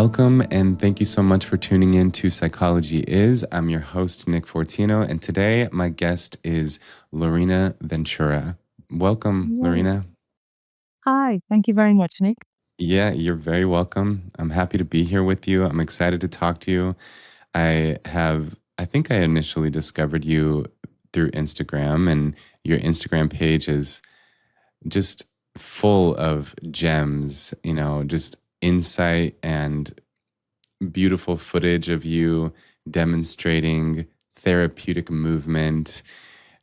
Welcome, and thank you so much for tuning in to Psychology Is. I'm your host, Nick Fortino, and today my guest is Lorina Ventura. Welcome, Yay. Lorina. Hi, thank you very much, Nick. Yeah, you're very welcome. I'm happy to be here with you. I'm excited to talk to you. I think I initially discovered you through Instagram, and your Instagram page is just full of gems, just insight and beautiful footage of you demonstrating therapeutic movement.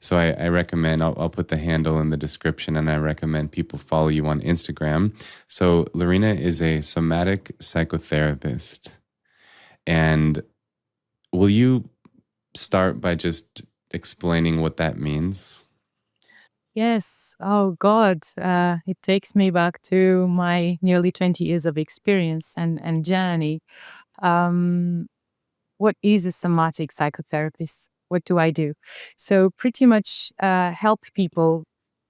So I recommend, I'll put the handle in the description, and I recommend people follow you on Instagram. So Lorina is a somatic psychotherapist. And will you start by just explaining what that means? Yes. Oh God, it takes me back to my nearly 20 years of experience and journey. Um, what is a somatic psychotherapist? What do I do? So pretty much help people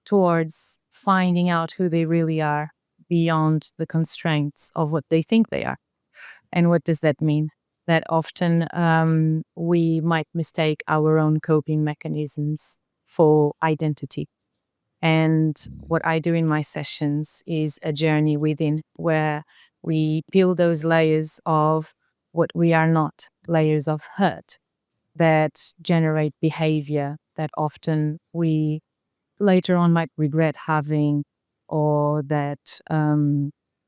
towards finding out who they really are beyond the constraints of what they think they are. And what does that mean? That often we might mistake our own coping mechanisms for identity. And what I do in my sessions is a journey within where we peel those layers of what we are not, layers of hurt that generate behavior that often we later on might regret having, or that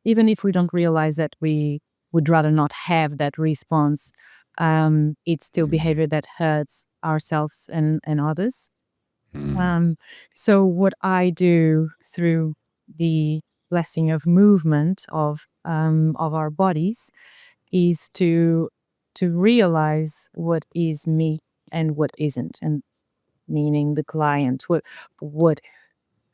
even if we don't realize that we would rather not have that response, it's still Mm, behavior that hurts ourselves and others. mm, Um, so what I do through the blessing of movement of our bodies is to realize what is me and what isn't, and meaning the client. What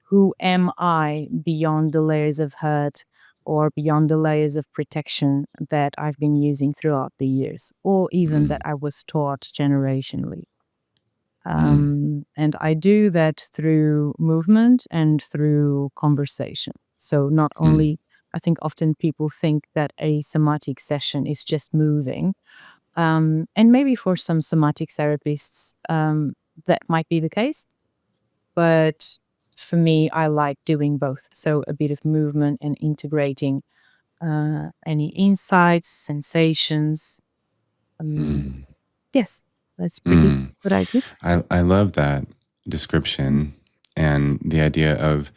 who am I beyond the layers of hurt or beyond the layers of protection that I've been using throughout the years, or even that mm, I was taught generationally. mm, And I do that through movement and through conversation. So, not mm, only, I think often people think that a somatic session is just moving. And maybe for some somatic therapists, that might be the case. But for me, I like doing both. So, a bit of movement and integrating any insights, sensations. Um, mm, yes, that's pretty mm. what I do. I love that description and the idea of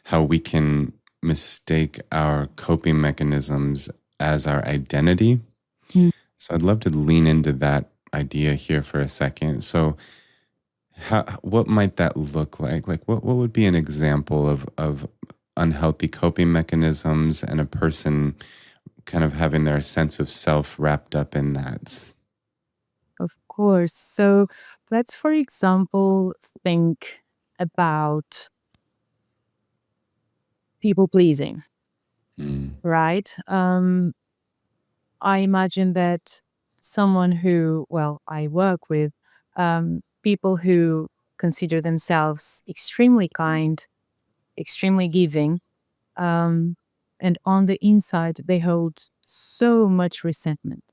how we can mistake our coping mechanisms as our identity. Mm. So I'd love to lean into that idea here for a second. So what might that look like? Like what would be an example of unhealthy coping mechanisms and a person kind of having their sense of self wrapped up in that? Of course. So let's, for example, think about people pleasing, Mm, right? I imagine that someone who, well, I work with people who consider themselves extremely kind, extremely giving, um, and on the inside, they hold so much resentment.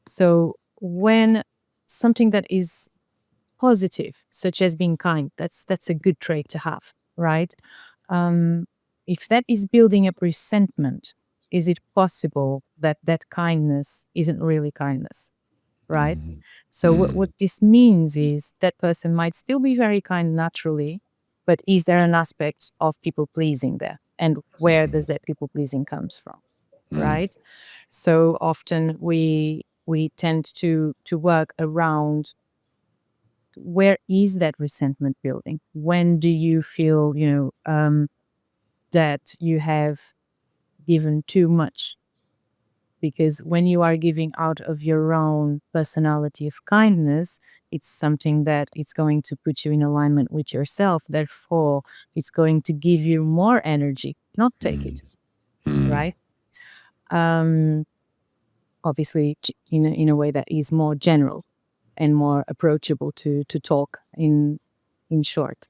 So when something that is positive, such as being kind, that's a good trait to have, right? Um, if that is building up resentment, is it possible that that kindness isn't really kindness, right? mm, So what mm, this means is that person might still be very kind naturally, but is there an aspect of people pleasing there? And where does mm, that people pleasing comes from, mm, right? So often we tend to work around where is that resentment building? When do you feel, that you have given too much? Because when you are giving out of your own personality of kindness, it's something that it's going to put you in alignment with yourself. Therefore, it's going to give you more energy, not take mm, it, mm, right? Um, Obviously, in a way that is more general and more approachable to talk in short.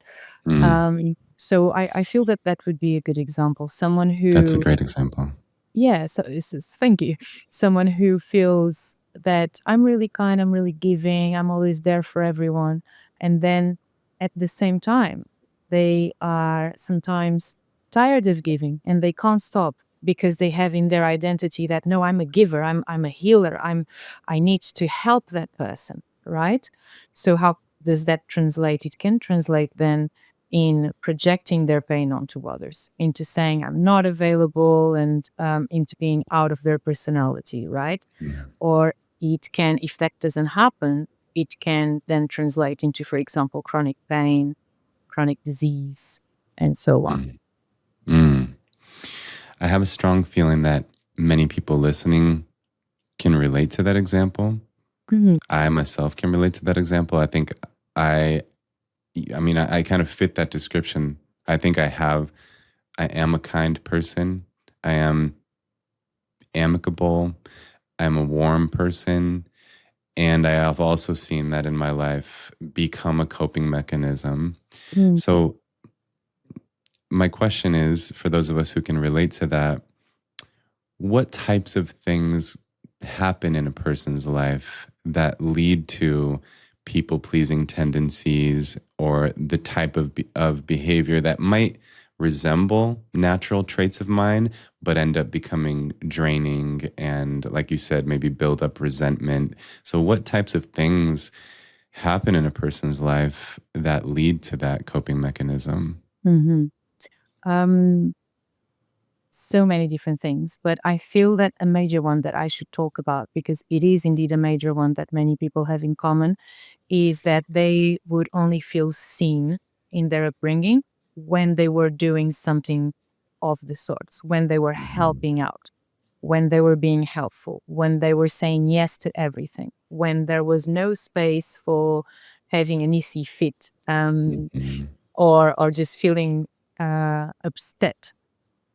mm. So I feel that that would be a good example. Someone That's a who, great example. So thank you. Someone who feels that I'm really kind, I'm really giving, I'm always there for everyone. And then at the same time, they are sometimes tired of giving and they can't stop because they have in their identity that no, I'm a giver, I'm a healer, I need to help that person, right? So how does that translate? It can translate then in projecting their pain onto others, into saying I'm not available, and into being out of their personality, right? Mm, Or it can, if that doesn't happen, it can then translate into, for example, chronic pain, chronic disease, and so on. mm, mm. I have a strong feeling that many people listening can relate to that example. Mhm. I myself can relate to that example. I, I kind of fit that description. I am a kind person. I am amicable. I'm a warm person. And I have also seen that in my life become a coping mechanism. Mm, So, my question is for those of us who can relate to that, what types of things happen in a person's life that lead to people pleasing tendencies or the type of behavior that might resemble natural traits of mine but end up becoming draining and, like you said, maybe build up resentment? So what types of things happen in a person's life that lead to that coping mechanism? mhm. Um, so many different things, but I feel that a major one that I should talk about, because it is indeed a major one that many people have in common, is that they would only feel seen in their upbringing when they were doing something of the sorts, when they were Mhm, helping out, when they were being helpful, when they were saying yes to everything, when there was no space for having an easy fit, mhm, or just feeling upset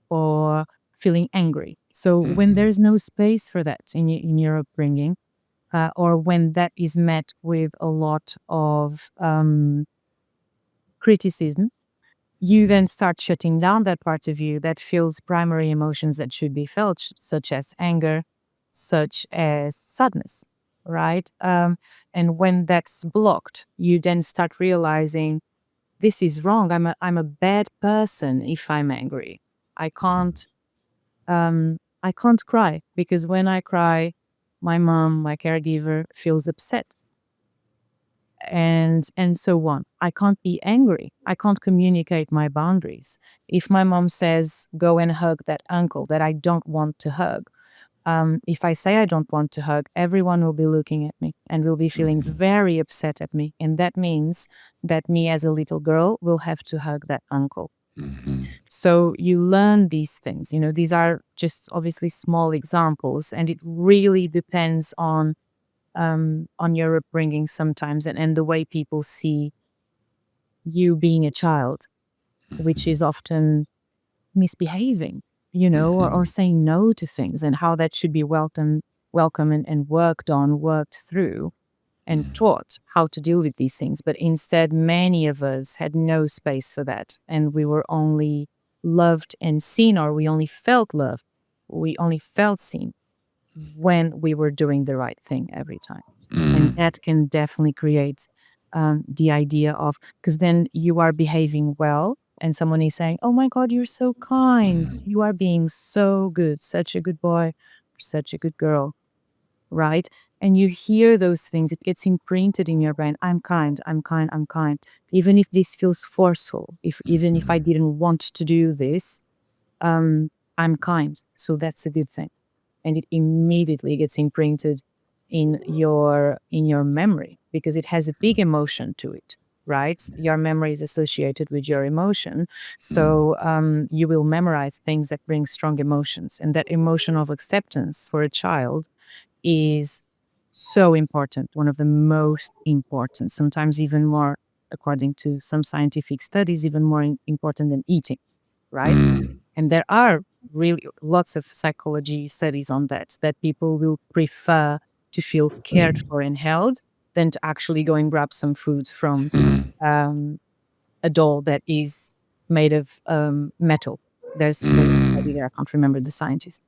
or feeling angry. So when mhm, there's no space for that in your upbringing, or when that is met with a lot of criticism, you then start shutting down that part of you that feels primary emotions that should be felt, such as anger, such as sadness, right? And when that's blocked, you then start realizing this is wrong. I'm a bad person if I'm angry. I can't I can't cry because when I cry, my mom, my caregiver, feels upset, and so on. I can't be angry. I can't communicate my boundaries. If my mom says, go and hug that uncle that I don't want to hug, if I say I don't want to hug, everyone will be looking at me and will be feeling mhm, very upset at me. And that means that me as a little girl will have to hug that uncle. mhm, So you learn these things. These are just obviously small examples, and it really depends on your upbringing sometimes, and the way people see you being a child, which is often misbehaving, or mhm, saying no to things, and how that should be welcome and worked on, worked through, and mhm, taught how to deal with these things. But instead, many of us had no space for that. And we were only loved and seen, or we only felt loved. We only felt seen when we were doing the right thing every time. And mhm, that can definitely create the idea of, because then you are behaving well, and someone is saying, oh my God, you're so kind. mhm, You are being so good, such a good boy, such a good girl, right? And you hear those things, it gets imprinted in your brain. I'm kind, I'm kind, I'm kind. Even if this feels forceful, even if I mhm, didn't want to do this, um, I'm kind. So that's a good thing. And it immediately gets imprinted in your memory because it has a big emotion to it, right? Your memory is associated with your emotion. mhm, So you will memorize things that bring strong emotions. And that emotion of acceptance for a child is so important, one of the most important, sometimes even more, according to some scientific studies, even more important than eating, right? mhm, And there are really lots of psychology studies on that, that people will prefer to feel cared for and held than to actually go and grab some food from mhm, um, a doll that is made of metal. There's a study there. I can't remember the scientist,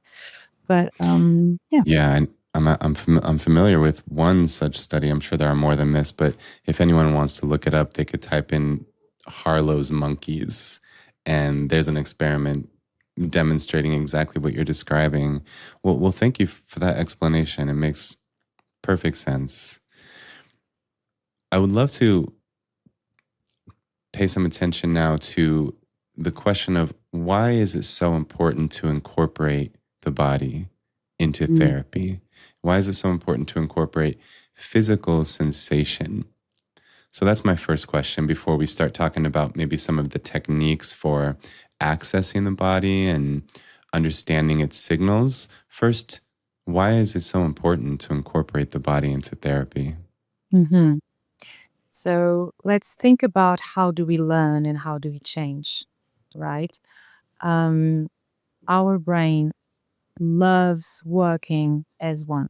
but yeah. Yeah, I'm familiar with one such study. I'm sure there are more than this, but if anyone wants to look it up, they could type in Harlow's monkeys, and there's an experiment demonstrating exactly what you're describing. Well, thank you for that explanation. It makes perfect sense. I would love to pay some attention now to the question of why is it so important to incorporate the body into Mm. therapy? Why is it so important to incorporate physical sensation? So that's my first question before we start talking about maybe some of the techniques for accessing the body and understanding its signals. First, why is it so important to incorporate the body into therapy? Mhm. So let's think about how do we learn and how do we change, right? Um, our brain loves working as one,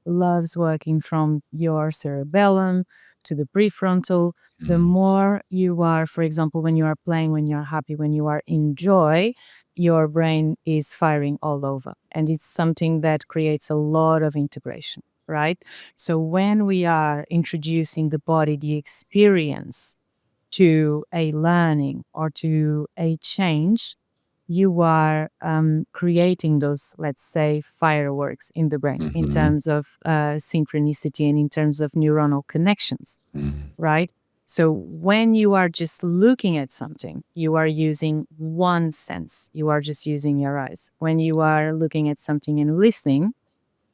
loves working from your cerebellum to the prefrontal. The Mm, more you are, for example, when you are playing, when you're happy, when you are in joy, your brain is firing all over. And it's something that creates a lot of integration, right? So when we are introducing the body, the experience to a learning or to a change, you are creating those, let's say, fireworks in the brain in mhm, terms of synchronicity and in terms of neuronal connections, mm, right? So when you are just looking at something, you are using one sense. You are just using your eyes. When you are looking at something and listening,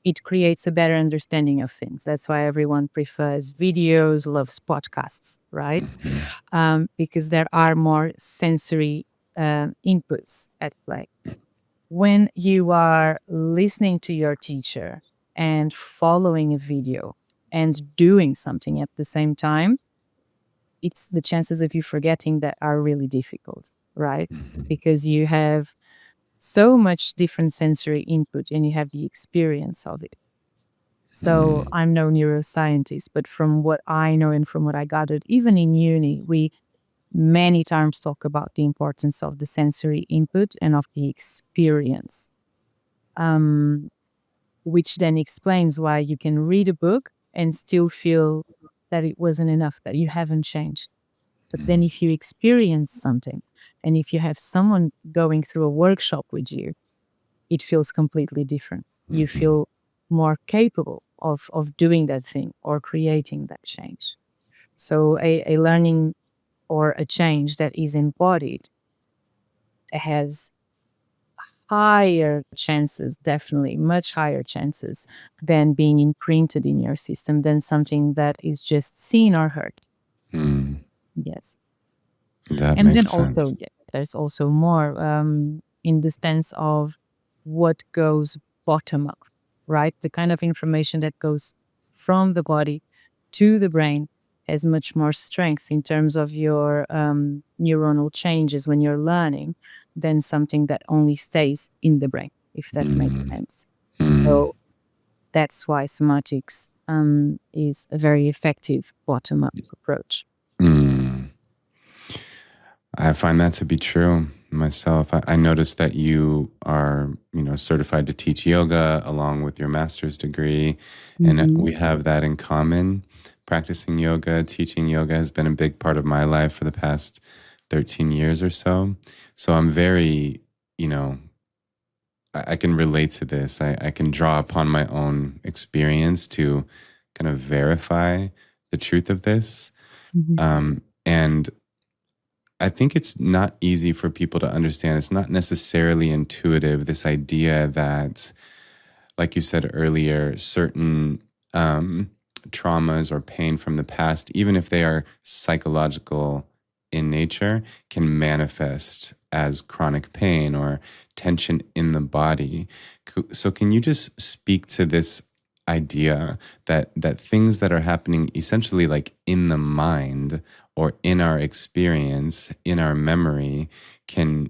it creates a better understanding of things. That's why everyone prefers videos, loves podcasts, right? mhm, Because there are more sensory inputs at play. When you are listening to your teacher and following a video and doing something at the same time, it's the chances of you forgetting that are really difficult, right? mhm, Because you have so much different sensory input and you have the experience of it. So mm, I'm no neuroscientist, but from what I know and from what I gathered, even in uni, we many times talk about the importance of the sensory input and of the experience, um, which then explains why you can read a book and still feel that it wasn't enough, that you haven't changed. But then mm, if you experience something and if you have someone going through a workshop with you, it feels completely different. You mhm, feel more capable of doing that thing or creating that change. So a learning or a change that is embodied has higher chances, definitely much higher chances than being imprinted in your system than something that is just seen or heard. mm. Yes. That And then makes also, sense. yeah, there's also more in the sense of what goes bottom up, right? The kind of information that goes from the body to the brain has much more strength in terms of your neuronal changes when you're learning than something that only stays in the brain, if that makes Mm, sense. mm, So that's why somatics is a very effective bottom up approach. mm. I find that to be true myself. I noticed that you are, certified to teach yoga along with your master's degree, and Hmm. we have that in common. Practicing yoga, teaching yoga has been a big part of my life for the past 13 years or so. So I'm very, you know, I can relate to this. I can draw upon my own experience to kind of verify the truth of this. Hmm. And I think it's not easy for people to understand. It's not necessarily intuitive, this idea that, like you said earlier, certain traumas or pain from the past, even if they are psychological in nature, can manifest as chronic pain or tension in the body. So, can you just speak to this idea that things that are happening essentially like in the mind or in our experience, in our memory, can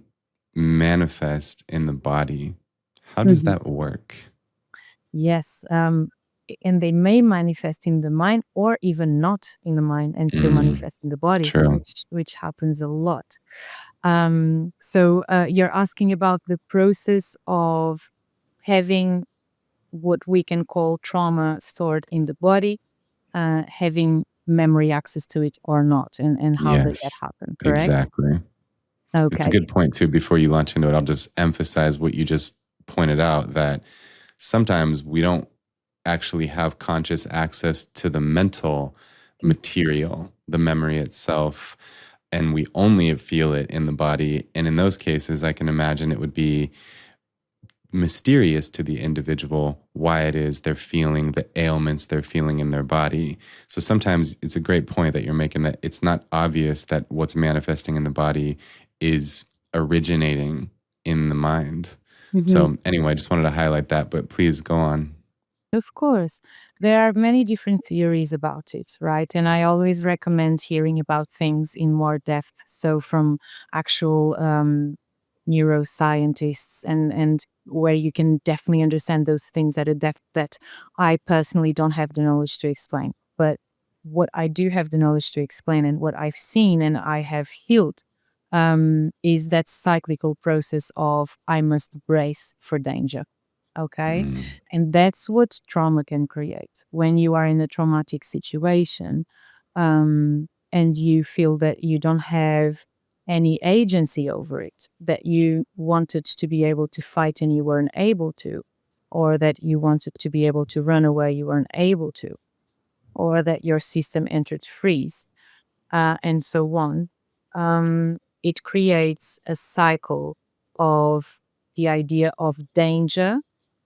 manifest in the body? How does Hmm. that work? Yes. And they may manifest in the mind or even not in the mind and still Mm, manifest in the body, true. which happens a lot. So you're asking about the process of having what we can call trauma stored in the body, having memory access to it or not, and how does that Yes, happen, correct? exactly. It's a Okay. good point too. Before you launch into it, I'll just emphasize what you just pointed out, that sometimes we don't actually have conscious access to the mental material, the memory itself, and we only feel it in the body. And in those cases, I can imagine it would be mysterious to the individual why it is they're feeling the ailments they're feeling in their body. So sometimes it's a great point that you're making, that it's not obvious that what's manifesting in the body is originating in the mind. Mhm. So anyway, I just wanted to highlight that, but please go on. Of course, there are many different theories about it, right? And I always recommend hearing about things in more depth. So, from actual neuroscientists, and where you can definitely understand those things at a depth that I personally don't have the knowledge to explain. But what I do have the knowledge to explain, and what I've seen and I have healed, is that cyclical process of I must brace for danger. Okay. Mm, And that's what trauma can create. When you are in a traumatic situation, and you feel that you don't have any agency over it, that you wanted to be able to fight and you weren't able to, or that you wanted to be able to run away, you weren't able to, or that your system entered freeze, and so on, it creates a cycle of the idea of danger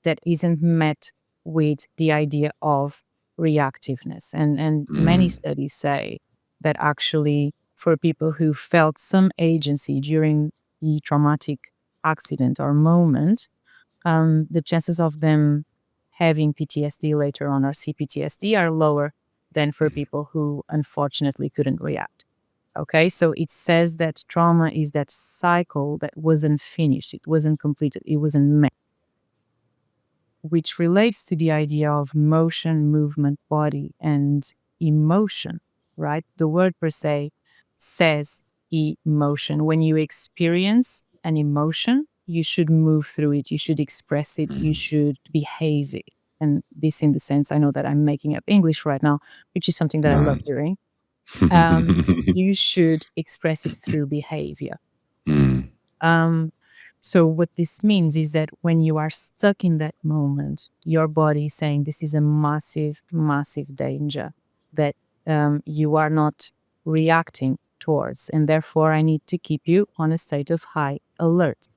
that isn't met with the idea of reactiveness. And many mm, studies say that actually, for people who felt some agency during the traumatic accident or moment, the chances of them having PTSD later on or CPTSD are lower than for people who unfortunately couldn't react. Okay, so it says that trauma is that cycle that wasn't finished, it wasn't completed, it wasn't met, which relates to the idea of motion, movement, body, and emotion, right? The word per se says emotion. When you experience an emotion, you should move through it, you should express it, you mm. should behave it. And this, in the sense, I know that I'm making up English right now, which is something that I No. love doing. You should express it through behavior. Mm, Um, so what this means is that when you are stuck in that moment, your body is saying this is a massive, massive danger that you are not reacting towards, and therefore I need to keep you on a state of high alert.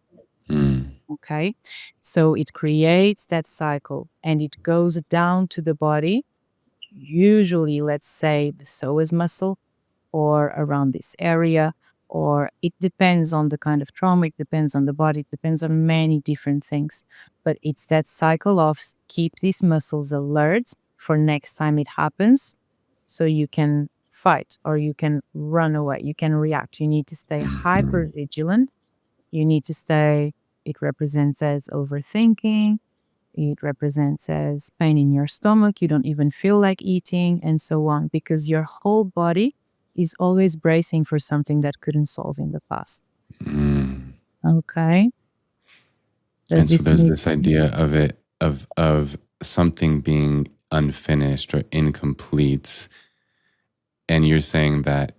mm, Okay, so it creates that cycle, and it goes down to the body. Usually, let's say the psoas muscle or around this area, or it depends on the kind of trauma, it depends on the body, it depends on many different things. But it's that cycle of keep these muscles alert for next time it happens, so you can fight or you can run away, you can react. You need to stay hyper mhm, vigilant. You need to stay, it represents as overthinking, it represents as pain in your stomach. You don't even feel like eating, and so on, because your whole body is always bracing for something that couldn't solve in the past. mm. Okay. Does And so this there's make this sense? idea of it, of something being unfinished or incomplete, and you're saying that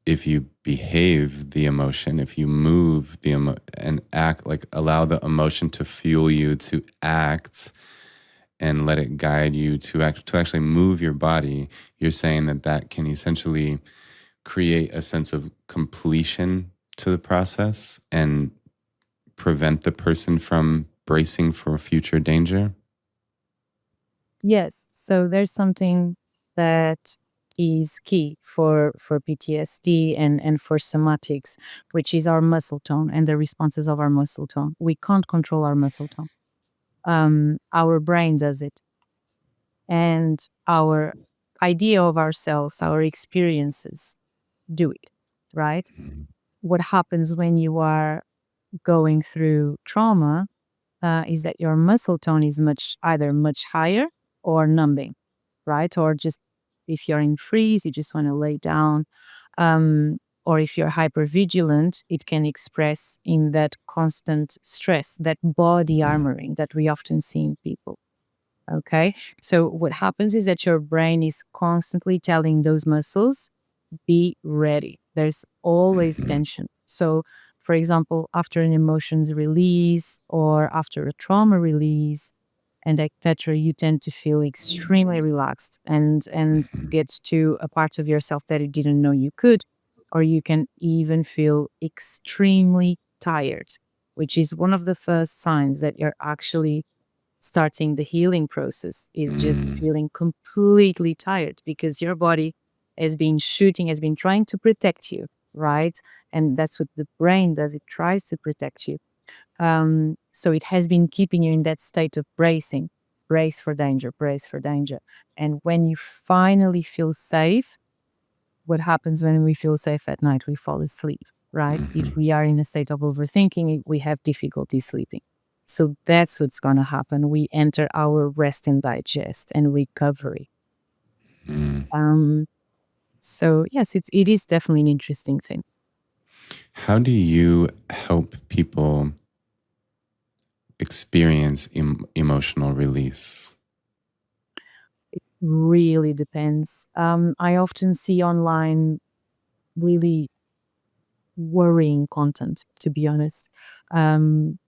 if you behave the emotion, if you move and act, like allow the emotion to fuel you to act and let it guide you to actually move your body, you're saying that that can essentially create a sense of completion to the process and prevent the person from bracing for future danger. Yes. So there's something that is key for PTSD and for somatics, which is our muscle tone and the responses of our muscle tone. We can't control our muscle tone. Our brain does it, and our idea of ourselves, our experiences do it, right? Mm, What happens when you are going through trauma is that your muscle tone is either much higher or numbing, right? Or just if you're in freeze, you just want to lay down. Um, or if you're hypervigilant, it can express in that constant stress, that body Mm, armoring that we often see in people. Okay. So what happens is that your brain is constantly telling those muscles, be ready. There's always mhm, tension. So, for example, after an emotions release or after a trauma release and etc., you tend to feel extremely relaxed and mhm, get to a part of yourself that you didn't know you could, or you can even feel extremely tired, which is one of the first signs that you're actually starting the healing process, is just mm, feeling completely tired because your body has been trying to protect you, right? And that's what the brain does. It tries to protect you. So it has been keeping you in that state of bracing, brace for danger, brace for danger. And when you finally feel safe, what happens when we feel safe at night? We fall asleep, right? If mhm, we are in a state of overthinking, we have difficulty sleeping. So that's what's going to happen. We enter our rest and digest and recovery. mm. Um, so yes, it is definitely an interesting thing. How do you help people experience emotional release? Really depends. I often see online really worrying content, to be honest. Um,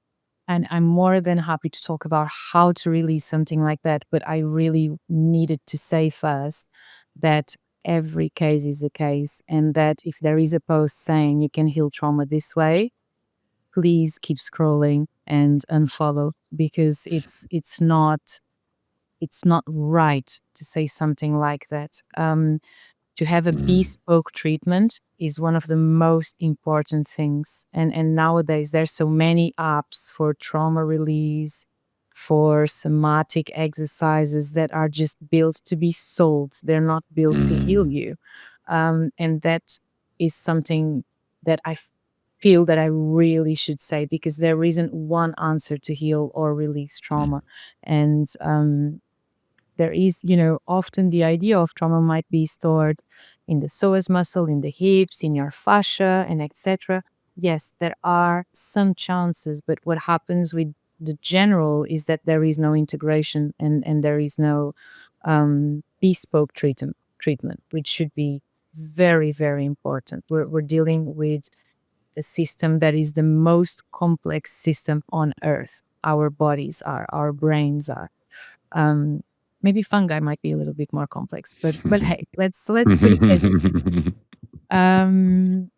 And I'm more than happy to talk about how to release something like that. But I really needed to say first that every case is a case, and that if there is a post saying you can heal trauma this way, please keep scrolling and unfollow, because it's not right to say something like that. To have a Mm, bespoke treatment is one of the most important things. And nowadays there's so many apps for trauma release, for somatic exercises that are just built to be sold. They're not built to heal mm, you. And that is something that feel that I really should say, because there isn't one answer to heal or release mm, trauma. And there is, often the idea of trauma might be stored in the psoas muscle, in the hips, in your fascia, and etc. Yes, there are some chances, but what happens with the general is that there is no integration, and there is no bespoke treatment, which should be very, very important. We're dealing with a system that is the most complex system on earth. Our bodies are, our brains are. um, Maybe fungi might be a little bit more complex, but hey, let's put it as it is. Um,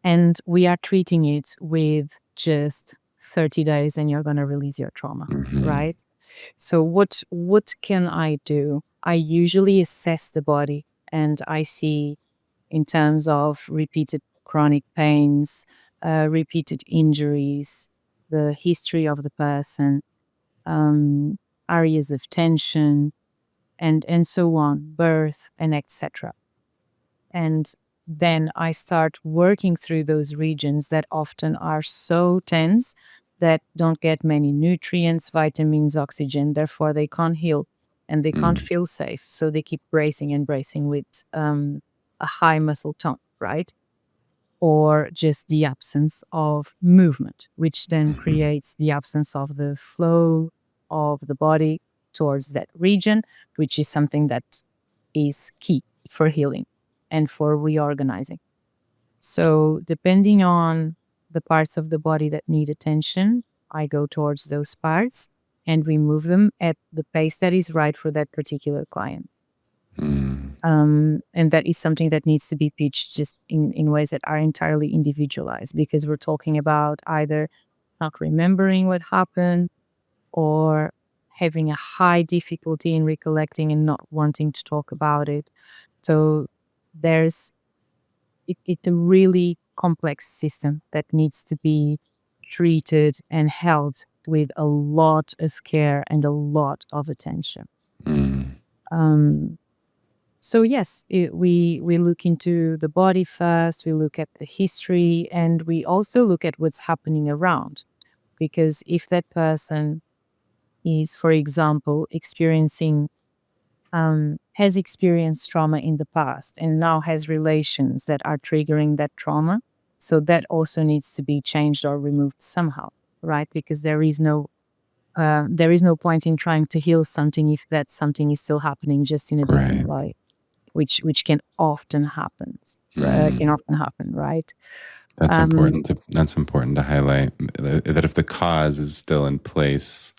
and we are treating it with just 30 days, and you're going to release your trauma, mhm, right? So what can I do? I usually assess the body, and I see in terms of repeated chronic pains, repeated injuries, the history of the person, um, areas of tension, and so on, birth and etc. And then I start working through those regions that often are so tense that don't get many nutrients, vitamins, oxygen. Therefore, they can't heal and they can't mm, feel safe. So they keep bracing and bracing with a high muscle tone, right? Or just the absence of movement, which then mhm, creates the absence of the flow of the body towards that region, which is something that is key for healing and for reorganizing. So, depending on the parts of the body that need attention, I go towards those parts and we move them at the pace that is right for that particular client. mm, And that is something that needs to be pitched just in ways that are entirely individualized, because we're talking about either not remembering what happened or having a high difficulty in recollecting and not wanting to talk about it. So there's it's a really complex system that needs to be treated and held with a lot of care and a lot of attention. mm, Um, So yes, we look into the body first, we look at the history, and we also look at what's happening around. Because if that person is, for example, experiencing has experienced trauma in the past and now has relations that are triggering that trauma. So that also needs to be changed or removed somehow, right? Because there is no point in trying to heal something if that something is still happening just in a different Right. way, which can often happen, Mm. right? That's Um, important to highlight that if the cause is still in place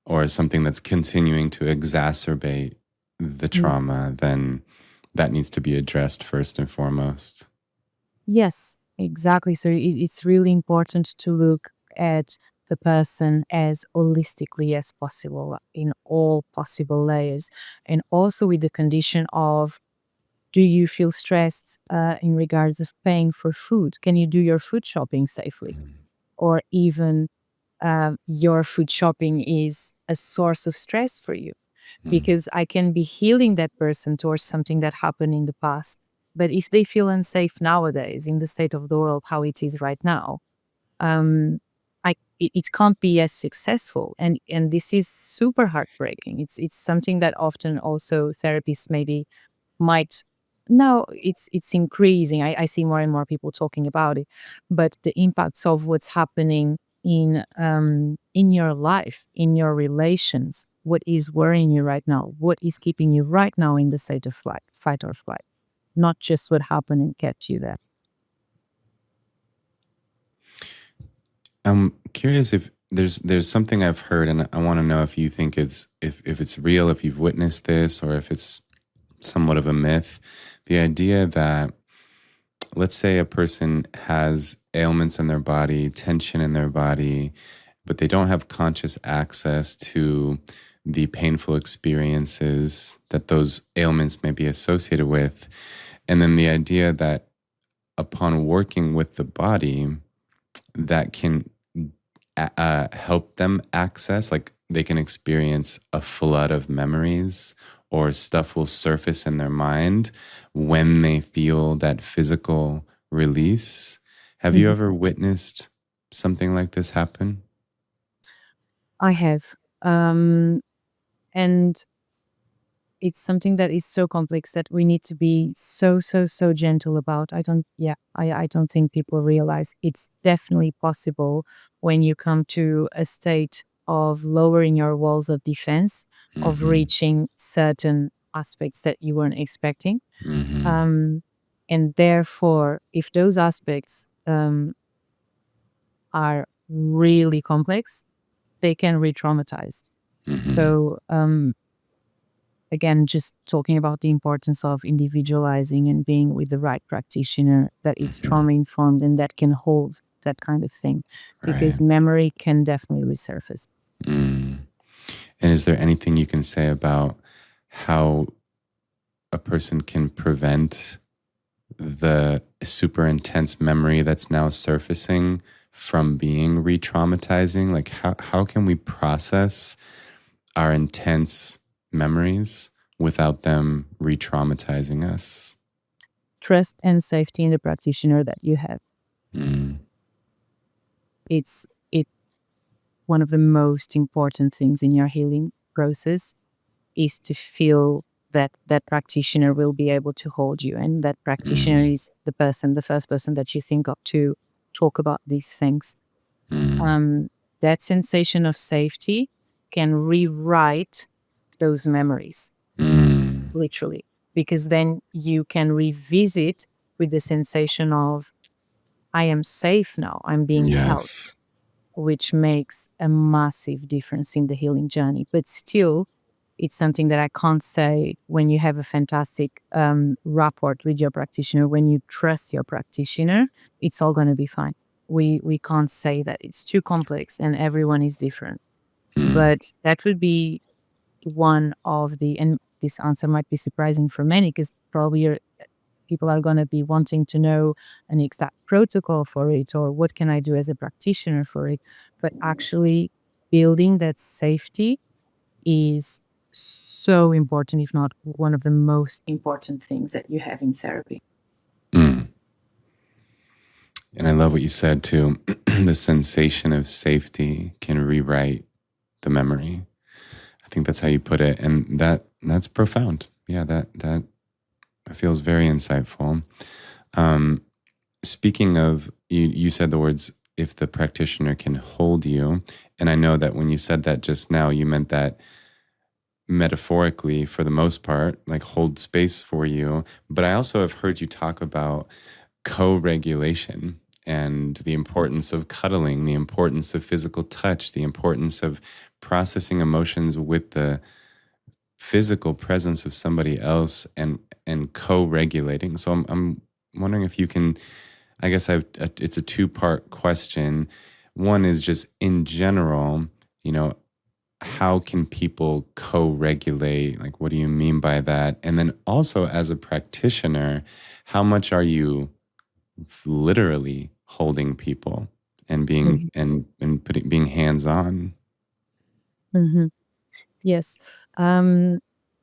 or something that's continuing to exacerbate the mm, trauma, then that needs to be addressed first and foremost. yes, exactly. So it's really important to look at the person as holistically as possible in all possible layers, and also with the condition of, do you feel stressed in regards of paying for food? Can you do your food shopping safely? Or even your food shopping is a source of stress for you, Mm. because I can be healing that person towards something that happened in the past. But if they feel unsafe nowadays in the state of the world, how it is right now, um, it can't be as successful. And this is super heartbreaking. It's something that often also therapists maybe might, now it's increasing. I see more and more people talking about it, but the impacts of what's happening in your life, in your relations, what is worrying you right now, what is keeping you right now in the state of fight or flight, not just what happened and kept you there. I'm curious if there's something I've heard, and I want to know if you think if it's real, if you've witnessed this, or if it's somewhat of a myth. The idea that, let's say, a person has ailments in their body, tension in their body, but they don't have conscious access to the painful experiences that those ailments may be associated with. And then the idea that upon working with the body, that can help them access, like they can experience a flood of memories, or stuff will surface in their mind when they feel that physical release. Have you Mhm. ever witnessed something like this happen? I have. Um, and it's something that is so complex that we need to be so gentle about. I don't think people realize it's definitely possible when you come to a state of lowering your walls of defense, of Mm-hmm. reaching certain aspects that you weren't expecting. Mm-hmm. Um, and therefore, if those aspects are really complex, they can re traumatize. Mm-hmm. So, again, just talking about the importance of individualizing and being with the right practitioner that is Mm-hmm. trauma informed and that can hold that kind of thing, Right. because memory can definitely resurface. Mm. And is there anything you can say about how a person can prevent the super intense memory that's now surfacing from being re-traumatizing? Like how can we process our intense memories without them re-traumatizing us? Trust and safety in the practitioner that you have. Mm. It's one of the most important things in your healing process, is to feel that that practitioner will be able to hold you, and that practitioner Mm. is the first person that you think of to talk about these things. Mm. um, that sensation of safety can rewrite those memories, Mm. literally, because then you can revisit with the sensation of, I am safe now, I'm being held, Yes. which makes a massive difference in the healing journey. But still, it's something that I can't say when you have a fantastic rapport with your practitioner, when you trust your practitioner, it's all going to be fine. We can't say that. It's too complex and everyone is different. Mm. But that would be one of the, and this answer might be surprising for many, because probably people are going to be wanting to know an exact protocol for it, or what can I do as a practitioner for it. But actually, building that safety is so important, if not one of the most important things that you have in therapy. Mm. And I love what you said too. The sensation of safety can rewrite the memory. I think that's how you put it, and that's profound. Yeah, that feels very insightful. Um, Speaking of, you said the words, if the practitioner can hold you. And I know that when you said that just now, you meant that metaphorically for the most part, like hold space for you. But I also have heard you talk about co regulation and the importance of cuddling, the importance of physical touch, the importance of processing emotions with the physical presence of somebody else and co-regulating. So I'm wondering if you can, I guess it's a two-part question. One is just in general, you know, how can people co-regulate? Like, what do you mean by that? And then also as a practitioner, how much are you literally holding people and being Mhm. and putting being hands-on? Mhm. Yes. Um,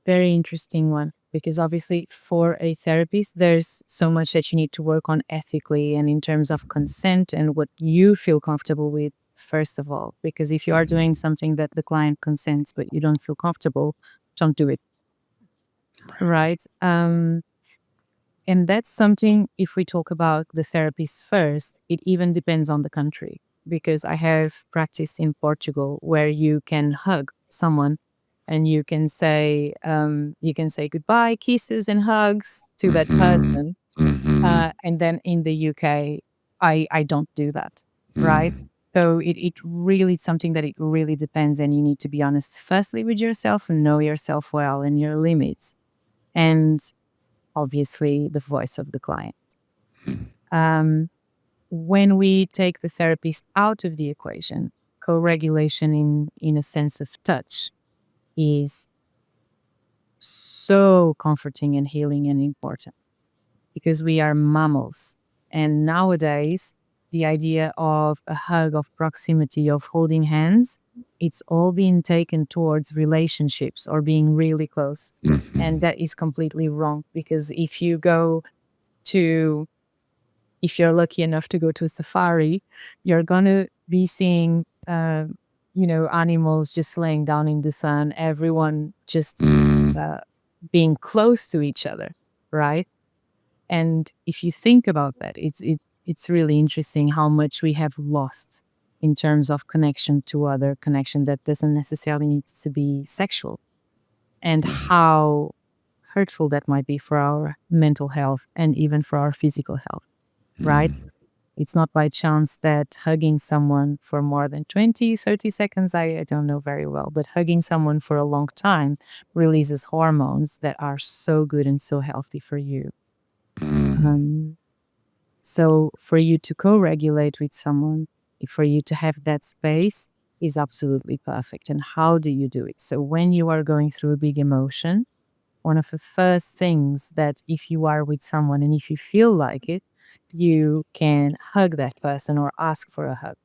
Very interesting one because obviously for a therapist, there's so much that you need to work on ethically and in terms of consent and what you feel comfortable with, first of all. Because if you are doing something that the client consents but you don't feel comfortable, don't do it. Right. And that's something, if we talk about the therapist first, it even depends on the country. Because I have practiced in Portugal where you can hug someone and you can say goodbye, kisses and hugs to that Mm-hmm. person. Mm-hmm. And then in the UK, I don't do that. Right. Mm-hmm. So it really, it's something that it really depends. And you need to be honest, firstly, with yourself and know yourself well and your limits. And obviously the voice of the client. Um, when we take the therapist out of the equation, co-regulation in a sense of touch is so comforting and healing and important because we are mammals. And nowadays, the idea of a hug, of proximity, of holding hands, it's all being taken towards relationships or being really close. And Mm-hmm. that is completely wrong because to if you're lucky enough to go to a safari, you're gonna be seeing, animals just laying down in the sun, everyone just Mm-hmm. uh, being close to each other, right? And if you think about that, it's really interesting how much we have lost in terms of connection to other connection that doesn't necessarily need to be sexual, and how hurtful that might be for our mental health and even for our physical health, right? It's not by chance that hugging someone for more than 20, 30 seconds, I don't know very well, but hugging someone for a long time releases hormones that are so good and so healthy for you. Mm-hmm. Um, so for you to co-regulate with someone, for you to have that space is absolutely perfect. And how do you do it? So when you are going through a big emotion, one of the first things that if you are with someone and if you feel like it, you can hug that person or ask for a hug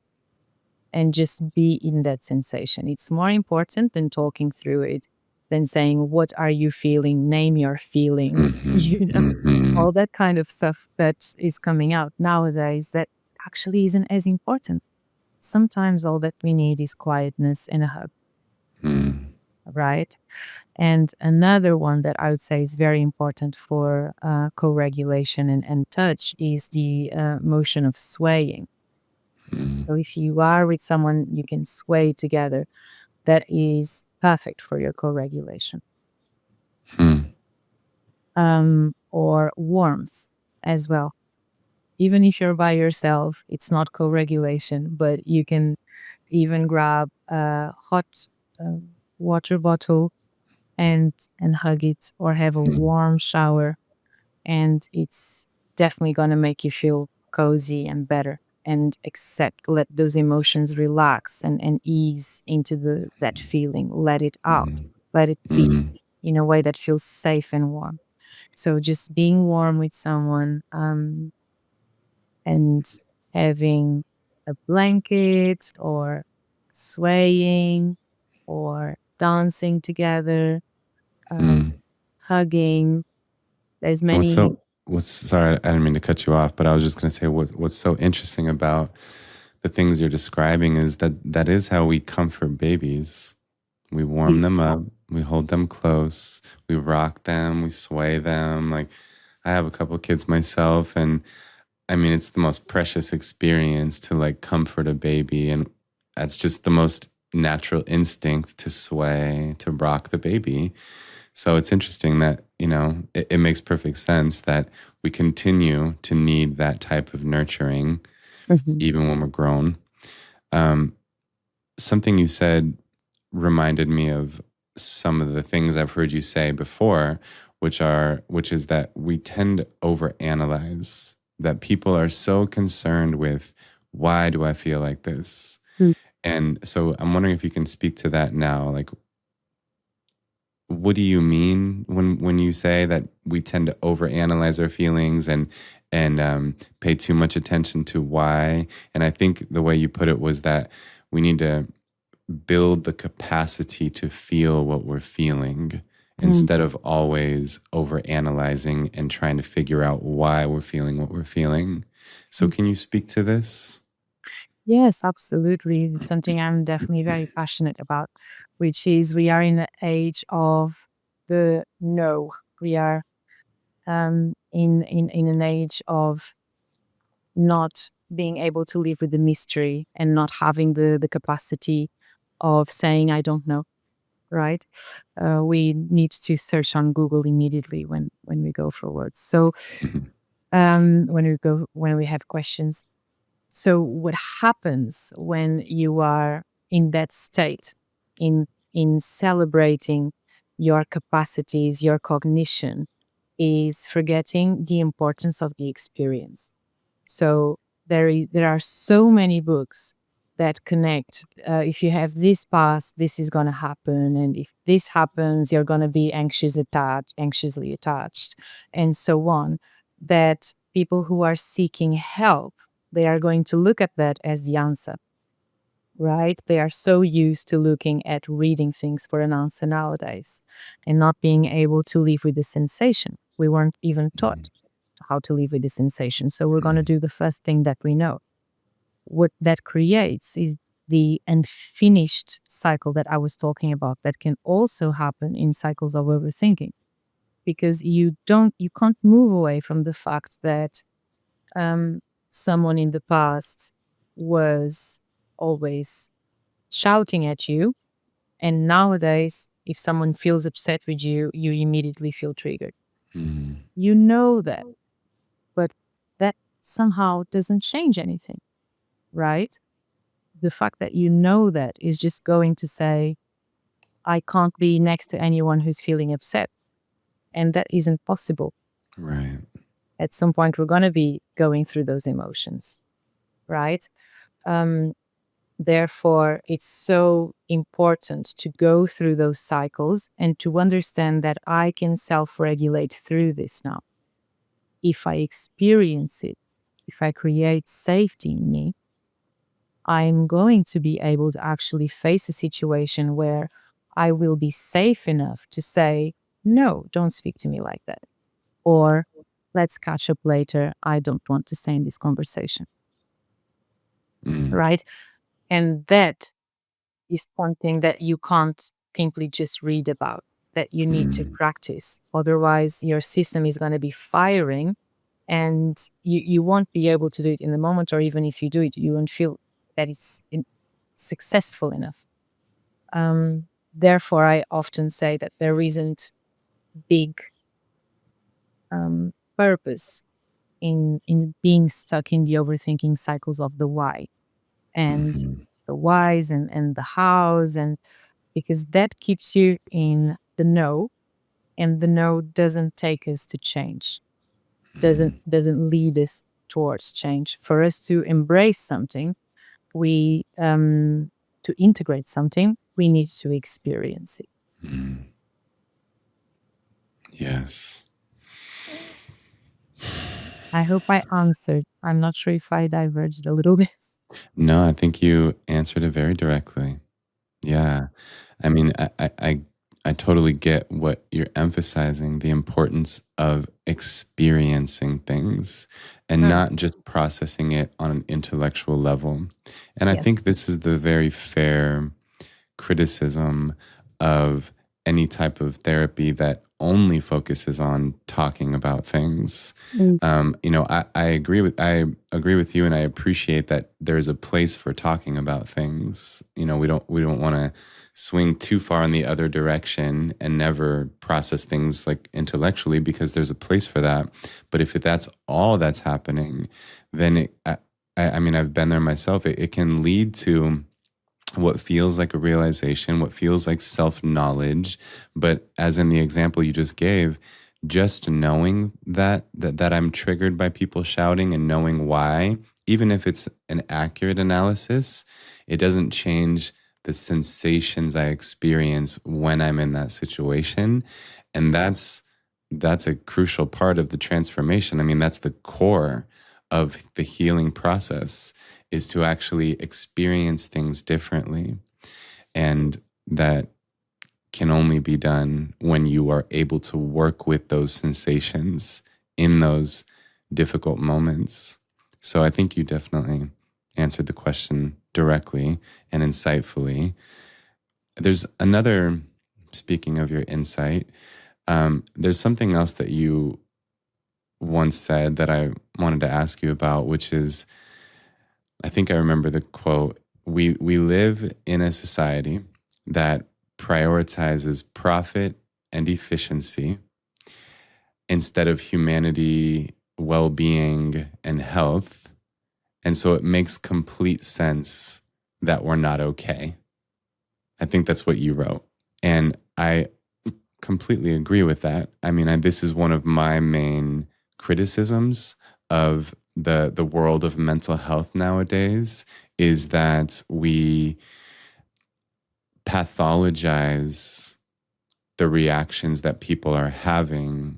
and just be in that sensation. It's more important than talking through it, than saying, what are you feeling? Name your feelings, Mm-hmm. all that kind of stuff that is coming out nowadays that actually isn't as important. Sometimes all that we need is quietness and a hug, right? And another one that I would say is very important for co-regulation and touch is the motion of swaying. So if you are with someone, you can sway together. That is perfect for your co-regulation. Or warmth as well. Even if you're by yourself, it's not co-regulation, but you can even grab a hot water bottle and hug it or have a warm shower, and it's definitely going to make you feel cozy and better and accept, let those emotions relax and ease into that feeling, let it out, let it be Mm-hmm. in a way that feels safe and warm. So just being warm with someone, and having a blanket or swaying or dancing together, um, hugging. There's What's many. so what's sorry, I didn't mean to cut you off, but I was just gonna say what's so interesting about the things you're describing is that that is how we comfort babies. We warm Yes. them up. We hold them close. We rock them. We sway them. Like, I have a couple kids myself, and I mean, it's the most precious experience to like comfort a baby. And that's just the most natural instinct to sway, to rock the baby. So it's interesting that, it makes perfect sense that we continue to need that type of nurturing Mhm. even when we're grown. Um, Something you said reminded me of some of the things I've heard you say before, which is that we tend to overanalyze, that people are so concerned with why do I feel like this? Mm. And so I'm wondering if you can speak to that now. Like, what do you mean when you say that we tend to overanalyze our feelings and pay too much attention to why? And I think the way you put it was that we need to build the capacity to feel what we're feeling Mm. instead of always over analyzing and trying to figure out why we're feeling what we're feeling. So, Mm. can you speak to this? Yes, absolutely. It's something I'm definitely very passionate about, which is we are in the age of the no. We are in an age of not being able to live with the mystery and not having the capacity of saying I don't know. Right? We need to search on Google immediately when we go for words. So Mhm. when we have questions. So what happens when you are in that state, in celebrating your capacities, your cognition, is forgetting the importance of the experience. So there are so many books that connect. If you have this past, this is going to happen, and if this happens, you're going to be anxiously attached, and so on. That people who are seeking help, they are going to look at that as the answer, right? They are so used to looking at reading things for an answer nowadays, and not being able to live with the sensation. We weren't even taught how to live with the sensation. So we're going to Mhm. do the first thing that we know. What that creates is the unfinished cycle that I was talking about that can also happen in cycles of overthinking, because you can't move away from the fact that um, someone in the past was always shouting at you, and nowadays if someone feels upset with you, you immediately feel triggered. Mhm. You know that, but that somehow doesn't change anything, right? The fact that you know that is just going to say, I can't be next to anyone who's feeling upset. And that isn't possible. Right. At some point, we're going to be going through those emotions, right? Um, Therefore, it's so important to go through those cycles and to understand that I can self regulate through this now. If I experience it, if I create safety in me, I'm going to be able to actually face a situation where I will be safe enough to say, no, don't speak to me like that. Or let's catch up later. I don't want to stay in this conversation. Mm. Right. And that is something that you can't simply just read about, that you need to Mm. practice. Otherwise, your system is going to be firing and you won't be able to do it in the moment. Or even if you do it, you won't feel that it's successful enough. Therefore, I often say that there isn't big purpose in being stuck in the overthinking cycles of the why and Mhm. the whys and the hows, and because that keeps you in the no, and the no doesn't take us to change, Mhm. doesn't lead us towards change. For us to embrace something, we to integrate something, we need to experience it. Mhm. Yes. I hope I answered. I'm not sure if I diverged a little bit. No, I think you answered it very directly. Yeah. I mean, I totally get what you're emphasizing, the importance of experiencing things and Mm, not just processing it on an intellectual level. And I yes. think this is the very fair criticism of any type of therapy that only focuses on talking about things. Mm. I agree with you, and I appreciate that there's a place for talking about things. We don't want to swing too far in the other direction and never process things like intellectually, because there's a place for that. But if that's all that's happening, then I mean, I've been there myself. It can lead to what feels like a realization, what feels like self knowledge. But as in the example you just gave, just knowing that I'm triggered by people shouting and knowing why, even if it's an accurate analysis, it doesn't change the sensations I experience when I'm in that situation. And that's a crucial part of the transformation. I mean, that's the core of the healing process, is to actually experience things differently. And that can only be done when you are able to work with those sensations in those difficult moments. So I think you definitely answered the question directly and insightfully. There's another, speaking of your insight, there's something else that you once said that I wanted to ask you about, which is, I think I remember the quote. We live in a society that prioritizes profit and efficiency instead of humanity, well-being, and health. And so it makes complete sense that we're not okay. I think that's what you wrote. And I completely agree with that. I mean, this is one of my main criticisms of the world of mental health nowadays, is that we pathologize the reactions that people are having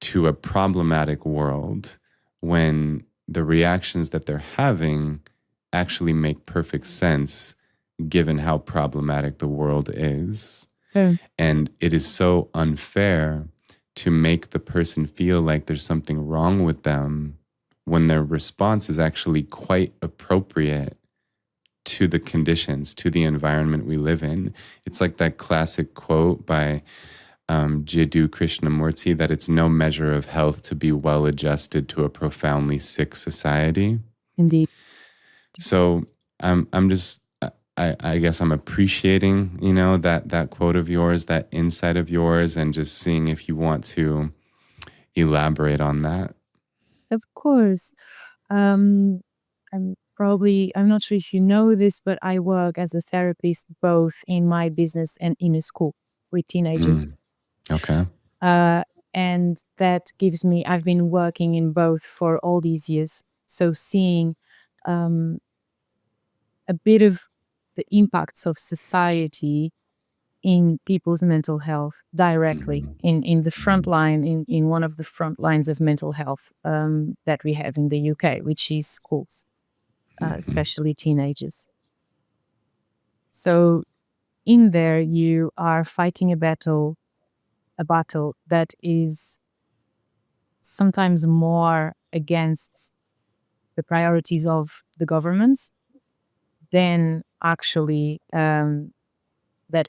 to a problematic world, when the reactions that they're having actually make perfect sense given how problematic the world is. Mm. And it is so unfair to make the person feel like there's something wrong with them when their response is actually quite appropriate to the conditions, to the environment we live in. It's like that classic quote by Jiddu Krishnamurti, that it's no measure of health to be well adjusted to a profoundly sick society. Indeed. So I'm just, I guess I'm appreciating, that quote of yours, that insight of yours, and just seeing if you want to elaborate on that. Of course. Um, I'm not sure if you know this, but I work as a therapist both in my business and in a school with teenagers. Mm, okay. Uh, and that gives me, I've been working in both for all these years. So seeing um, a bit of the impacts of society in people's mental health directly Mhm, in the front mhm, line, in one of the front lines of mental health that we have in the UK, which is schools, mhm, especially teenagers. So in there, you are fighting a battle that is sometimes more against the priorities of the governments than actually that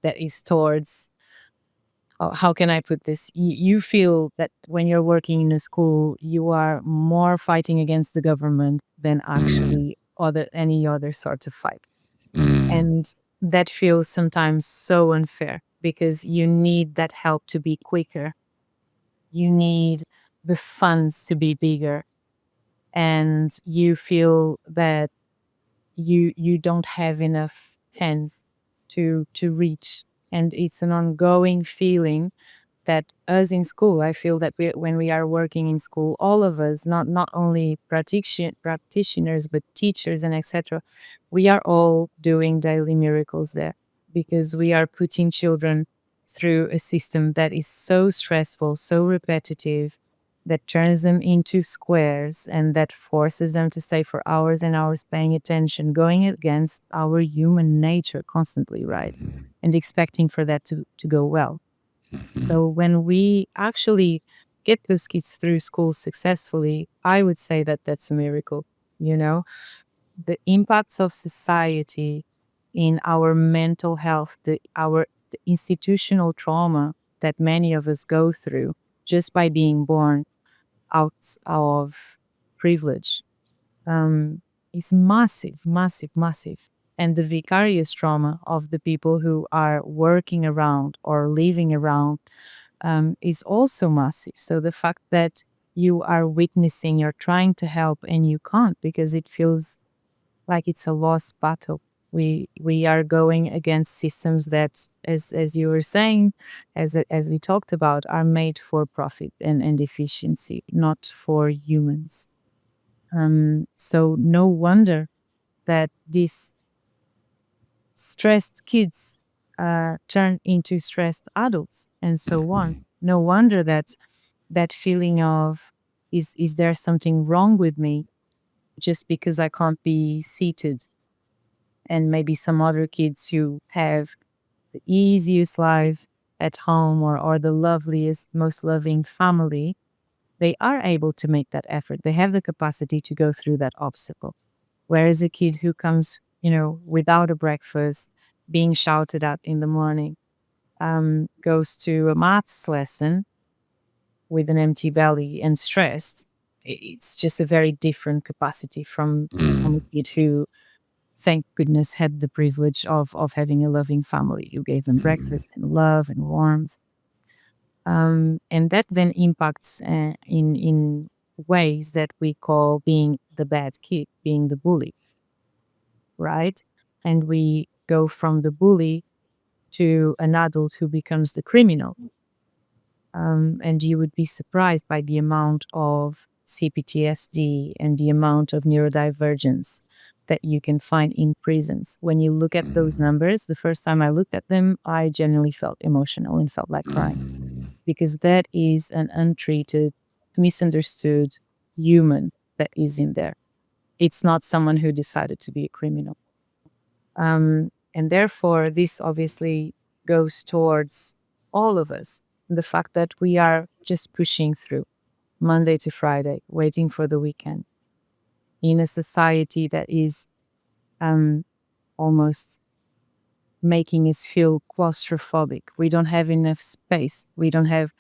that is towards, how can I put this? You feel that when you're working in a school, you are more fighting against the government than mm, actually any other sort of fight. mm, And that feels sometimes so unfair because you need that help to be quicker. You need the funds to be bigger. And you feel that you don't have enough hands to reach. And it's an ongoing feeling that us in school, I feel that when we are working in school, all of us, not only practitioners, but teachers and etc., we are all doing daily miracles there because we are putting children through a system that is so stressful, so repetitive, that turns them into squares and that forces them to stay for hours and hours paying attention, going against our human nature constantly, right? mhm, And expecting for that to go well. mhm, So when we actually get those kids through school successfully, I would say that that's a miracle. You know, the impacts of society in our mental health, the the institutional trauma that many of us go through just by being born out of privilege is massive, massive, massive. And the vicarious trauma of the people who are working around or living around is also massive. So the fact that you are witnessing, you're trying to help and you can't because it feels like it's a lost battle. We are going against systems that, as you were saying, as we talked about, are made for profit and efficiency, not for humans. So no wonder that these stressed kids turn into stressed adults and so on. No wonder that that feeling of is there something wrong with me just because I can't be seated, and maybe some other kids who have the easiest life at home or the loveliest, most loving family, they are able to make that effort. They have the capacity to go through that obstacle. Whereas a kid who comes, without a breakfast, being shouted at in the morning, goes to a maths lesson with an empty belly and stressed, it's just a very different capacity from a Mm, kid who, thank goodness, had the privilege of having a loving family who gave them mm, breakfast and love and warmth. And that then impacts in ways that we call being the bad kid, being the bully, right? And we go from the bully to an adult who becomes the criminal. And you would be surprised by the amount of CPTSD and the amount of neurodivergence that you can find in prisons. When you look at those mm, numbers, the first time I looked at them, I genuinely felt emotional and felt like crying mm, because that is an untreated, misunderstood human that is in there. It's not someone who decided to be a criminal. And therefore, this obviously goes towards all of us. The fact that we are just pushing through Monday to Friday, waiting for the weekend in a society that is um, almost making us feel claustrophobic. We don't have enough space. We don't have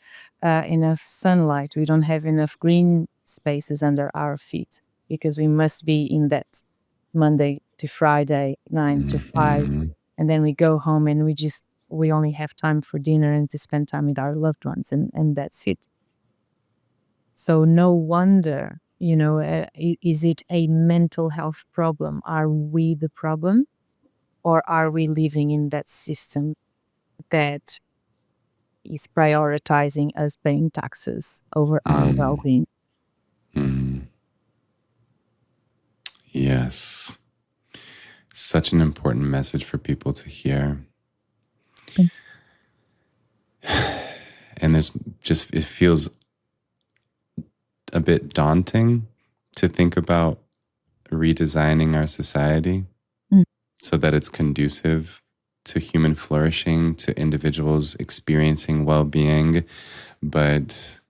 enough sunlight. We don't have enough green spaces under our feet because we must be in that Monday to Friday, 9 to 5. mhm, And then we go home and we only have time for dinner and to spend time with our loved ones. And that's it. So no wonder, is it a mental health problem? Are we the problem? Or are we living in that system that is prioritizing us paying taxes over our well mm, being? mm. Yes. Such an important message for people to hear. And it feels a bit daunting to think about redesigning our society so that it's conducive to human flourishing, to individuals experiencing well being. But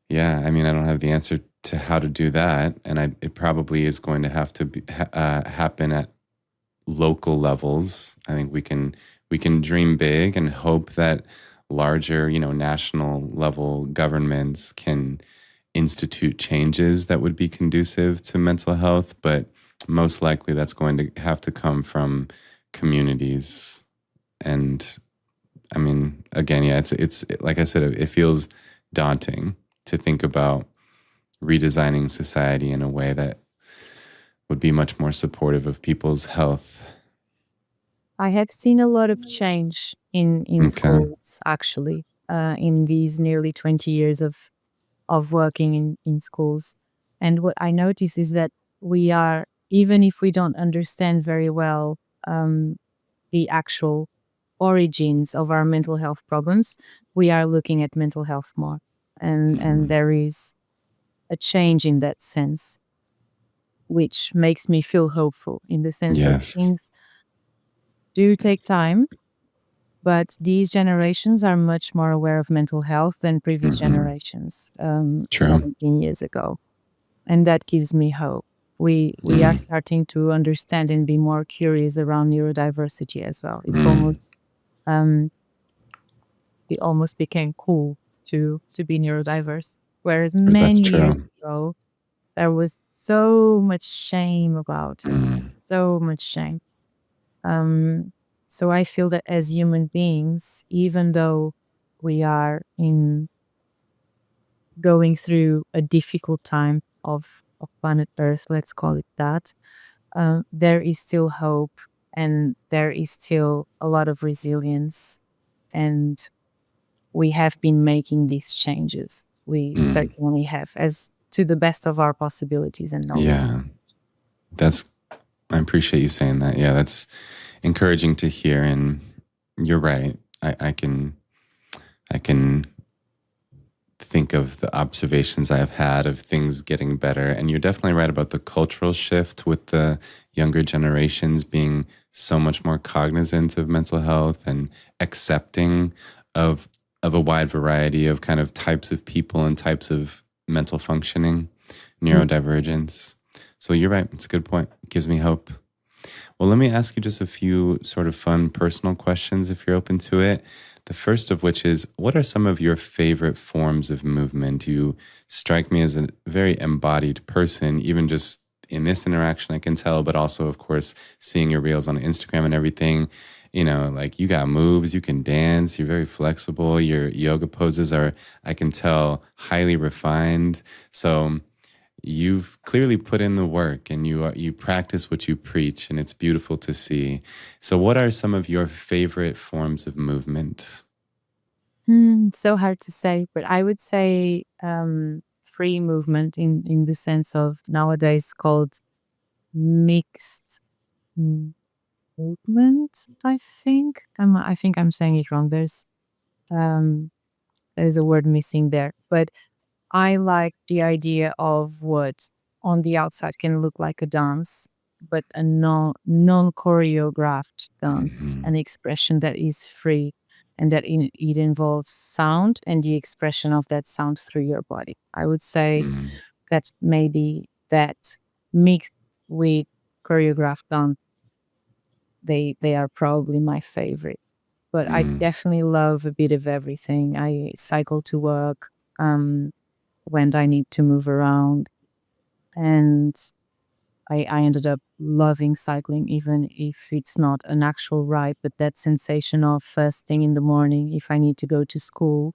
yeah, I mean, I don't have the answer to how to do that. And it probably is going to have to happen at local levels. I think we can dream big and hope that larger, national level governments can institute changes that would be conducive to mental health, but most likely that's going to have to come from communities. And I mean, again, yeah, it's like I said, it feels daunting to think about redesigning society in a way that would be much more supportive of people's health. I have seen a lot of change in Okay. schools, actually, in these nearly 20 years of working in schools. And what I notice is that we are, even if we don't understand very well um, the actual origins of our mental health problems, we are looking at mental health more. And Mhm. there is a change in that sense, which makes me feel hopeful in the sense that Yes. things do take time, but these generations are much more aware of mental health than previous Hmm. generations, True. 17 years ago. And that gives me hope. We are Mm, starting to understand and be more curious around neurodiversity as well. It's mm, almost um, it almost became cool to be neurodiverse. Whereas That's many years true. ago, there was so much shame about it, Mm, so much shame. Um, so I feel that as human beings, even though we are in going through a difficult time of planet Earth, let's call it that, there is still hope and there is still a lot of resilience. And we have been making these changes. We mm, certainly have, as to the best of our possibilities and knowledge. yeah, that's. I appreciate you saying that. Yeah, that's encouraging to hear. And you're right. I can think of the observations I have had of things getting better. And you're definitely right about the cultural shift with the younger generations being so much more cognizant of mental health and accepting of of a wide variety of kind of types of people and types of mental functioning, Mm. neurodivergence. So you're right. It's a good point. It gives me hope. Well, let me ask you just a few sort of fun personal questions if you're open to it. The first of which is, what are some of your favorite forms of movement? You strike me as a very embodied person, even just in this interaction, I can tell, but also, of course, seeing your reels on Instagram and everything. Like you got moves, you can dance, you're very flexible. Your yoga poses are, I can tell, highly refined. So, you've clearly put in the work and you practice what you preach, and it's beautiful to see. So what are some of your favorite forms of movement? So hard to say, but I would say free movement in the sense of nowadays called mixed m- movement. I think I'm saying it wrong. Um, there's a word missing there, but I like the idea of what on the outside can look like a dance, but a non choreographed dance, Hmm. an expression that is free and that it involves sound and the expression of that sound through your body. I would say Mm, that maybe that mixed with choreographed dance, they are probably my favorite. But I mm, definitely love a bit of everything. I cycle to work. Um, when I need to move around. And I ended up loving cycling, even if it's not an actual ride, but that sensation of first thing in the morning, if I need to go to school,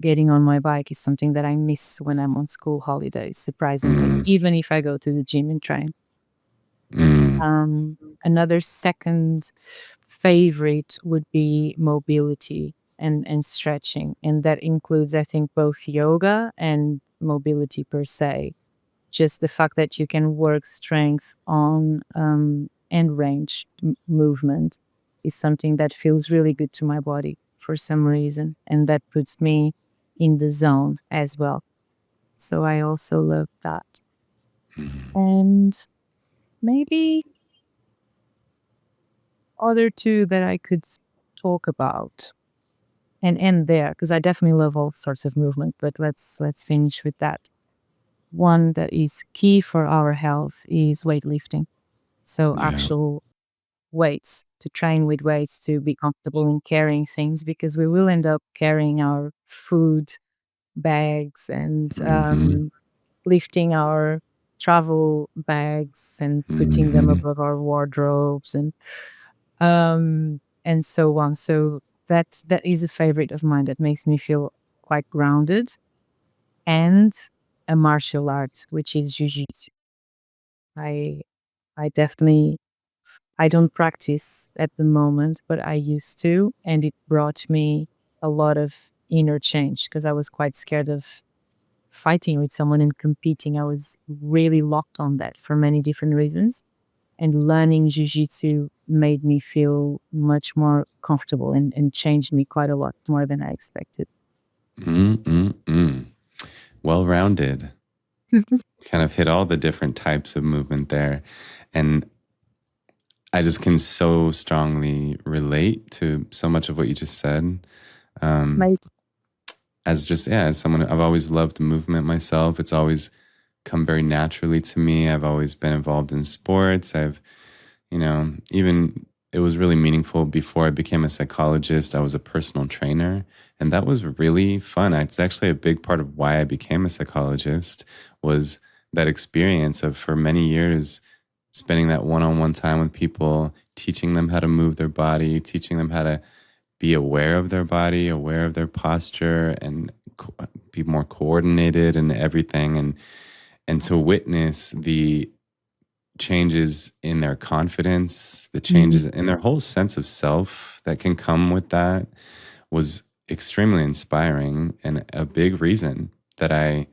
getting on my bike is something that I miss when I'm on school holidays, surprisingly, mm, even if I go to the gym and train. mm, Another second favorite would be mobility and stretching. And that includes, I think, both yoga and mobility per se. Just the fact that you can work strength on and range movement is something that feels really good to my body for some reason. And that puts me in the zone as well. So I also love that. mm. And maybe other two that I could talk about and end there because I definitely love all sorts of movement. But let's finish with that. One that is key for our health is weightlifting. So Yeah. actual weights, to train with weights, to be comfortable in carrying things because we will end up carrying our food bags and Hmm. lifting our travel bags and putting them Hmm. above our wardrobes and so on. So that is a favorite of mine that makes me feel quite grounded, and a martial art, which is jiu-jitsu. I I definitely I don't practice at the moment, but I used to, and it brought me a lot of inner change because I was quite scared of fighting with someone and competing. I was really locked on that for many different reasons. And learning jujitsu made me feel much more comfortable and changed me quite a lot more than I expected. Mm, mm, mm. Well rounded. Kind of hit all the different types of movement there. And I just can so strongly relate to so much of what you just said. Um, Amazing. as just, yeah, as someone, I've always loved movement myself. It's always come very naturally to me. I've always been involved in sports. I've, even it was really meaningful. Before I became a psychologist, I was a personal trainer, and that was really fun. It's actually a big part of why I became a psychologist was that experience of for many years spending that one-on-one time with people, teaching them how to move their body, teaching them how to be aware of their body, aware of their posture, and be more coordinated and everything, and to witness the changes in their confidence, the Mhm. changes in their whole sense of self that can come with that was extremely inspiring and a big reason that I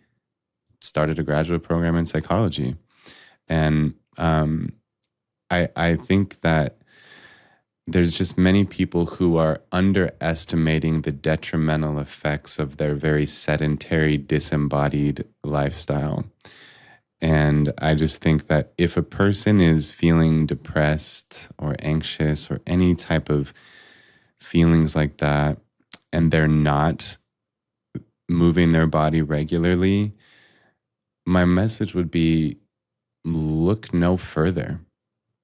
started a graduate program in psychology. And I think that there's just many people who are underestimating the detrimental effects of their very sedentary, disembodied lifestyle. And I just think that if a person is feeling depressed or anxious or any type of feelings like that, and they're not moving their body regularly, my message would be look no further.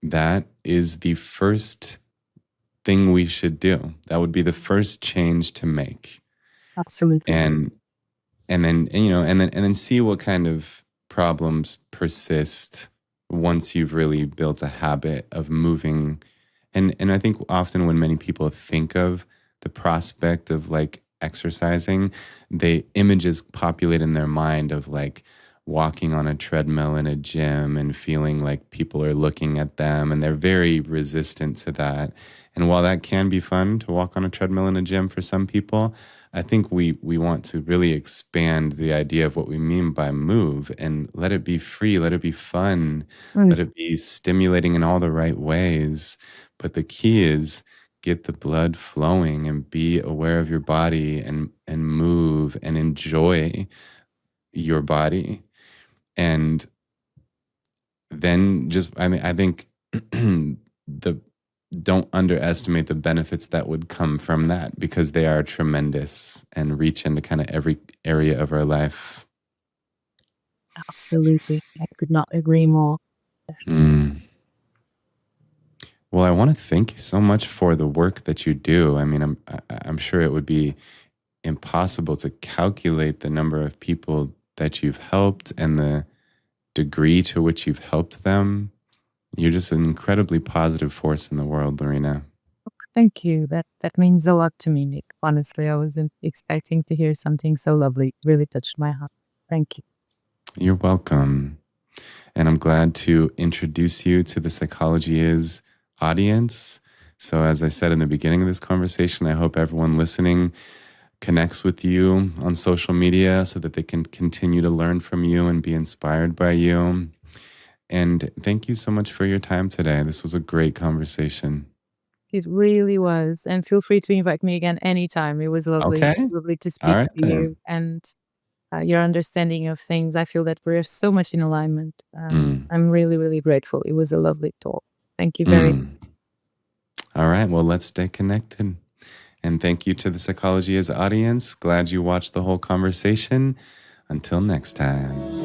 That is the first thing we should do. That would be the first change to make. Absolutely. And and then see what kind of problems persist once you've really built a habit of moving. And I think often when many people think of the prospect of like exercising, they images populate in their mind of like walking on a treadmill in a gym and feeling like people are looking at them, and they're very resistant to that. And while that can be fun to walk on a treadmill in a gym for some people, I think we want to really expand the idea of what we mean by move and let it be free, let it be fun, Mm. let it be stimulating in all the right ways. But the key is get the blood flowing and be aware of your body and move and enjoy your body. And then just I think the don't underestimate the benefits that would come from that because they are tremendous and reach into kind of every area of our life. Absolutely. I could not agree more. Mm. Well, I want to thank you so much for the work that you do. I mean, I'm sure it would be impossible to calculate the number of people that you've helped and the degree to which you've helped them. You're just an incredibly positive force in the world, Lorena. Thank you. That means a lot to me, Nick. Honestly, I wasn't expecting to hear something so lovely. It really touched my heart. Thank you. You're welcome. And I'm glad to introduce you to the Psychology Is audience. So, as I said in the beginning of this conversation, I hope everyone listening connects with you on social media so that they can continue to learn from you and be inspired by you. And thank you so much for your time today. This was a great conversation. It really was. And feel free to invite me again anytime. It was lovely, Okay. lovely to All speak right, to then. you and your understanding of things. I feel that we're so much in alignment. Mm, I'm really, really grateful. It was a lovely talk. Thank you very much. mm. All right. Well, let's stay connected. And thank you to the Psychology Is audience. Glad you watched the whole conversation. Until next time.